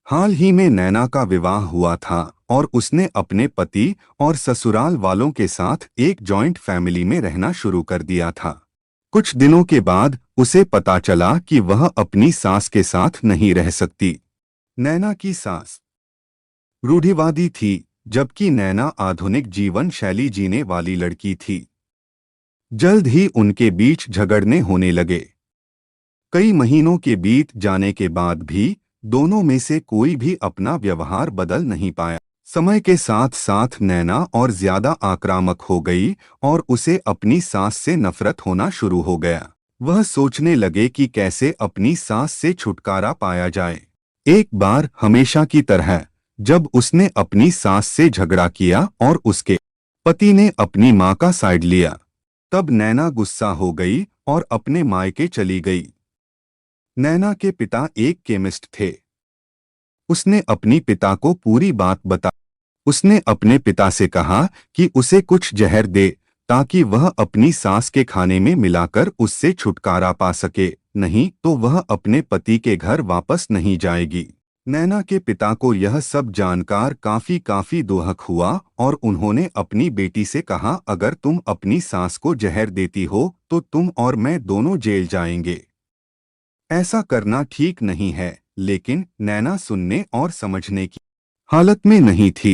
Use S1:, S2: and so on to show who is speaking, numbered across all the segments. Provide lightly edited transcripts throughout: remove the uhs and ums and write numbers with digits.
S1: हाल ही में नैना का विवाह हुआ था और उसने अपने पति और ससुराल वालों के साथ एक जॉइंट फैमिली में रहना शुरू कर दिया था। कुछ दिनों के बाद उसे पता चला कि वह अपनी सास के साथ नहीं रह सकती। नैना की सास रूढ़िवादी थी, जबकि नैना आधुनिक जीवन शैली जीने वाली लड़की थी। जल्द ही उनके बीच झगड़ने होने लगे। कई महीनों के बीत जाने के बाद भी दोनों में से कोई भी अपना व्यवहार बदल नहीं पाया। समय के साथ साथ नैना और ज्यादा आक्रामक हो गई और उसे अपनी सास से नफरत होना शुरू हो गया। वह सोचने लगे कि कैसे अपनी सास से छुटकारा पाया जाए। एक बार हमेशा की तरह जब उसने अपनी सास से झगड़ा किया और उसके पति ने अपनी मां का साइड लिया, तब नैना गुस्सा हो गई और अपने मायके चली गई। नैना के पिता एक केमिस्ट थे। उसने अपनी पिता को पूरी बात बता। उसने अपने पिता से कहा कि उसे कुछ जहर दे ताकि वह अपनी सास के खाने में मिलाकर उससे छुटकारा पा सके, नहीं तो वह अपने पति के घर वापस नहीं जाएगी। नैना के पिता को यह सब जानकर काफी दुहक हुआ और उन्होंने अपनी बेटी से कहा, अगर तुम अपनी सास को जहर देती हो तो तुम और मैं दोनों जेल जाएंगे। ऐसा करना ठीक नहीं है। लेकिन नैना सुनने और समझने की हालत में नहीं थी।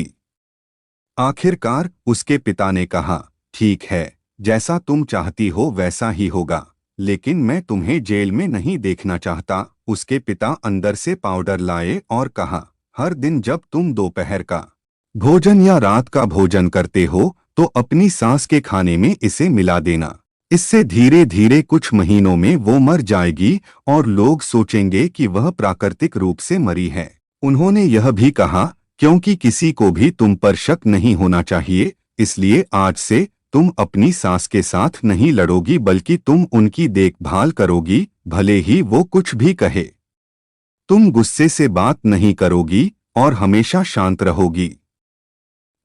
S1: आखिरकार उसके पिता ने कहा, ठीक है, जैसा तुम चाहती हो वैसा ही होगा, लेकिन मैं तुम्हें जेल में नहीं देखना चाहता। उसके पिता अंदर से पाउडर लाए और कहा, हर दिन जब तुम दोपहर का भोजन या रात का भोजन करते हो तो अपनी सास के खाने में इसे मिला देना। इससे धीरे धीरे कुछ महीनों में वो मर जाएगी और लोग सोचेंगे कि वह प्राकृतिक रूप से मरी है। उन्होंने यह भी कहा, क्योंकि किसी को भी तुम पर शक नहीं होना चाहिए, इसलिए आज से तुम अपनी सास के साथ नहीं लड़ोगी बल्कि तुम उनकी देखभाल करोगी, भले ही वो कुछ भी कहे। तुम गुस्से से बात नहीं करोगी और हमेशा शांत रहोगी।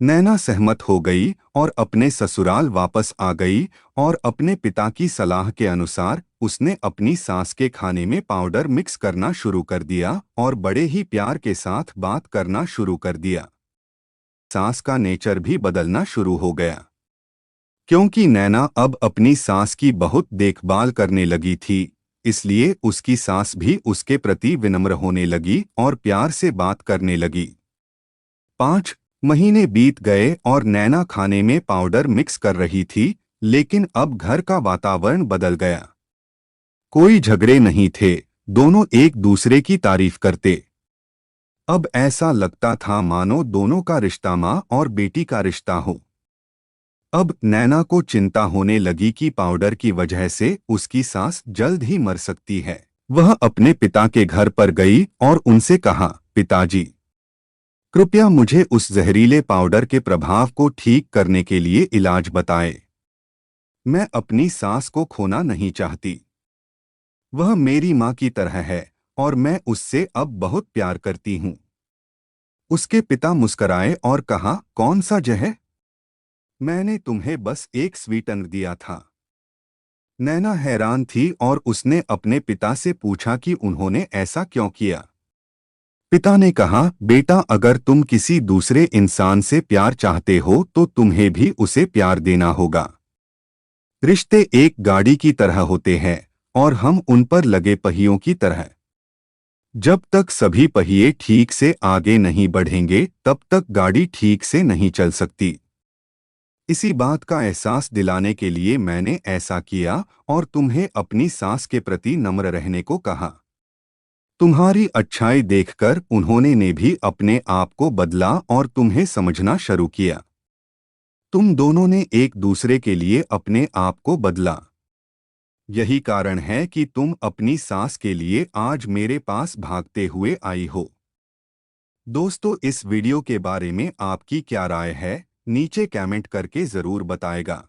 S1: नैना सहमत हो गई और अपने ससुराल वापस आ गई और अपने पिता की सलाह के अनुसार उसने अपनी सास के खाने में पाउडर मिक्स करना शुरू कर दिया और बड़े ही प्यार के साथ बात करना शुरू कर दिया। सास का नेचर भी बदलना शुरू हो गया, क्योंकि नैना अब अपनी सास की बहुत देखभाल करने लगी थी, इसलिए उसकी सास भी उसके प्रति विनम्र होने लगी और प्यार से बात करने लगी। 5 महीने बीत गए और नैना खाने में पाउडर मिक्स कर रही थी, लेकिन अब घर का वातावरण बदल गया। कोई झगड़े नहीं थे, दोनों एक दूसरे की तारीफ करते। अब ऐसा लगता था मानो दोनों का रिश्ता माँ और बेटी का रिश्ता हो। अब नैना को चिंता होने लगी कि पाउडर की वजह से उसकी सास जल्द ही मर सकती है। वह अपने पिता के घर पर गई और उनसे कहा, पिताजी, कृपया मुझे उस जहरीले पाउडर के प्रभाव को ठीक करने के लिए इलाज बताएं। मैं अपनी सास को खोना नहीं चाहती। वह मेरी माँ की तरह है और मैं उससे अब बहुत प्यार करती हूँ। उसके पिता मुस्कराए और कहा, कौन सा जहर? मैंने तुम्हें बस एक स्वीटनर दिया था। नैना हैरान थी और उसने अपने पिता से पूछा कि उन्होंने ऐसा क्यों किया। पिता ने कहा, बेटा, अगर तुम किसी दूसरे इंसान से प्यार चाहते हो तो तुम्हें भी उसे प्यार देना होगा। रिश्ते एक गाड़ी की तरह होते हैं और हम उन पर लगे पहियों की तरह। जब तक सभी पहिए ठीक से आगे नहीं बढ़ेंगे तब तक गाड़ी ठीक से नहीं चल सकती। इसी बात का एहसास दिलाने के लिए मैंने ऐसा किया और तुम्हें अपनी सास के प्रति नम्र रहने को कहा। तुम्हारी अच्छाई देखकर उन्होंने ने भी अपने आप को बदला और तुम्हें समझना शुरू किया। तुम दोनों ने एक दूसरे के लिए अपने आप को बदला। यही कारण है कि तुम अपनी सास के लिए आज मेरे पास भागते हुए आई हो। दोस्तों, इस वीडियो के बारे में आपकी क्या राय है, नीचे कमेंट करके ज़रूर बताएगा।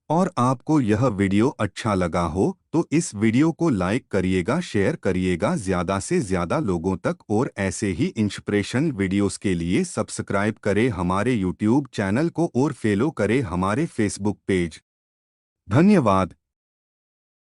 S1: और आपको यह वीडियो अच्छा लगा हो तो इस वीडियो को लाइक करिएगा, शेयर करिएगा ज़्यादा से ज़्यादा लोगों तक, और ऐसे ही इंस्पिरेशनल वीडियोस के लिए सब्सक्राइब करें हमारे यूट्यूब चैनल को और फॉलो करें हमारे फेसबुक पेज। धन्यवाद।